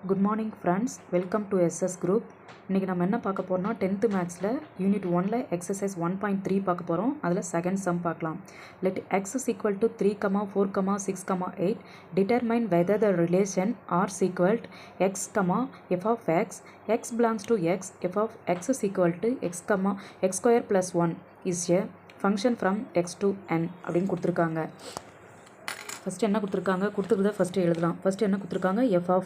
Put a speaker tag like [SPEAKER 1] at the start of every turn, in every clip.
[SPEAKER 1] Good morning friends, welcome to SS Group. இன்றைக்கி நம்ம என்ன பார்க்க போகிறோம்னா 10th மேக்ஸில் யூனிட் 1ல் எக்ஸசைஸ் 1.3 பார்க்க போகிறோம். அதில் செகண்ட் சம் பார்க்கலாம். Let x is equal to 3, 4, 6, 8 determine whether the relation r is equal to x, f of x belongs to x, f of x is equal to x square plus 1 is a function from x to n அப்படின்னு கொடுத்துருக்காங்க. First என்ன கொடுத்துருக்காங்க, கொடுத்துருக்கத first எழுதலாம். First என்ன கொடுத்துருக்காங்க, f of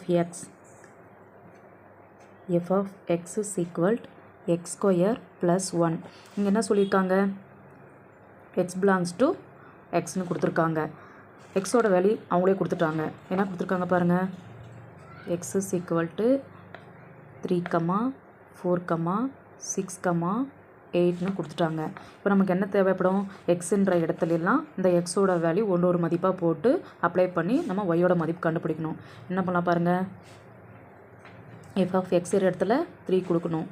[SPEAKER 1] x is equal to x square plus 1. இங்கே என்ன சொல்லியிருக்காங்க, x belongs to xன்னு கொடுத்துருக்காங்க. xோட வேல்யூ அவங்களே கொடுத்துட்டாங்க. என்ன கொடுத்துருக்காங்க பாருங்கள், x is equal to 3, 4, 6, 8ன்னு கொடுத்துட்டாங்க. இப்போ நமக்கு என்ன தேவைப்படும், எக்ஸுன்ற இடத்துலலாம் இந்த எக்ஸோட வேல்யூ ஒரு மதிப்பாக போட்டு அப்ளை பண்ணி நம்ம ஒய்யோட மதிப்பு கண்டுபிடிக்கணும். என்ன பண்ணலாம் பாருங்கள், f of x இடத்துல 3 கொடுக்கணும்.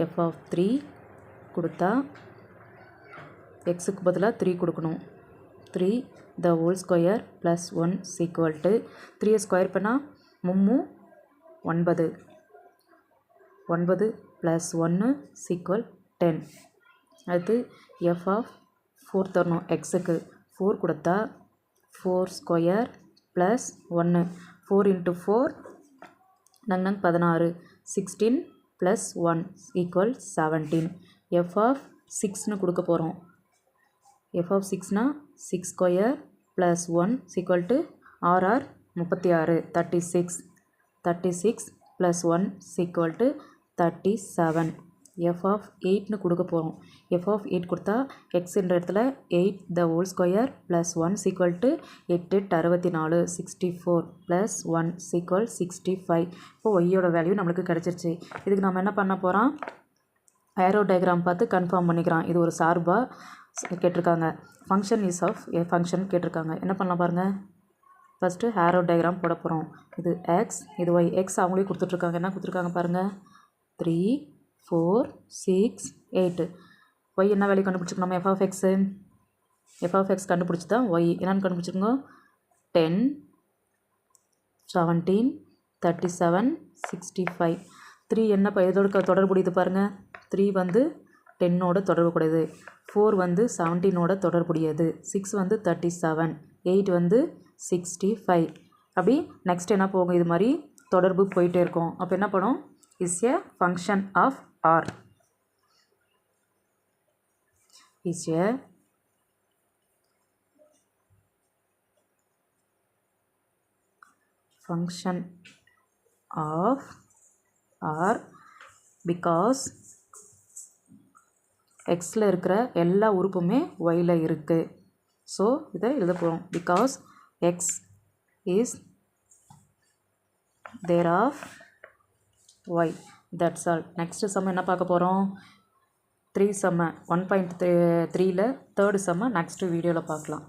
[SPEAKER 1] f of 3 கொடுத்தா எக்ஸுக்கு பதிலாக 3 கொடுக்கணும். 3 the whole square plus 1 is equal to 3 square பண்ணால் 9 plus 1 is equal 10. அடுத்து f of 4 தரணும். எக்ஸுக்கு 4 கொடுத்தா 4 square plus 1 4 into 4 16 16 plus 1 equal 17. f of 6ன்னு கொடுக்க போகிறோம். f of 6னா 6 square plus 1 is equal to 36 36 plus 1 is equal to 37. f of 8ன்னு கொடுக்க போகிறோம். f of 8 கொடுத்தா xன்ற இடத்துல 8 the whole square plus 1 is equal to 8 64 64 plus 1 is equal 65. இப்போ ஒய்யோட value நம்மளுக்கு கிடச்சிருச்சு. இதுக்கு நம்ம என்ன பண்ண போகிறோம், ஏரோ டயக்ராம் பார்த்து கன்ஃபார்ம் பண்ணிக்கிறோம். இது ஒரு சார்பாக கேட்டிருக்காங்க. Function is of a function கேட்டிருக்காங்க. என்ன பண்ணலாம் பாருங்கள், ஃபஸ்ட்டு ஏரோ டயக்ராம் போட போகிறோம். இது எக்ஸ், இது ஒய். எக்ஸ் அவங்களே கொடுத்துட்ருக்காங்க. என்ன கொடுத்துருக்காங்க பாருங்கள், 3, 4, 6, 8. ஒய் என்ன வேல்யூ கண்டுபிடிச்சிருக்கோம், நம்ம எஃப் ஆஃப் எக்ஸ் கண்டுபிடிச்சி தான் ஒய் என்னென்னு கண்டுபிடிச்சிருக்கோம், 10, 17, 37, 65. 3 என்ன இதோட தொடர்புடையது பாருங்கள், 3 வந்து 10ஓட தொடர்புடையது, 4 வந்து 17ஓட தொடர்புடையது, 6 வந்து 37, 8 வந்து 65. அப்படி நெக்ஸ்ட் என்ன போகும், இது மாதிரி தொடர்பு போயிட்டே இருக்கும். அப்போ என்ன பண்ணும், is a function of r, is a function of r because xல இருக்கிற எல்லா உறுப்புமே yல இருக்குது. ஸோ இதை எழுத போகிறோம், because x is there of y. That's all. next sum என்ன பார்க்க போகிறோம், 3 சம் 1.3ல் தேர்டு சம் நெக்ஸ்ட் வீடியோவில் பார்க்கலாம்.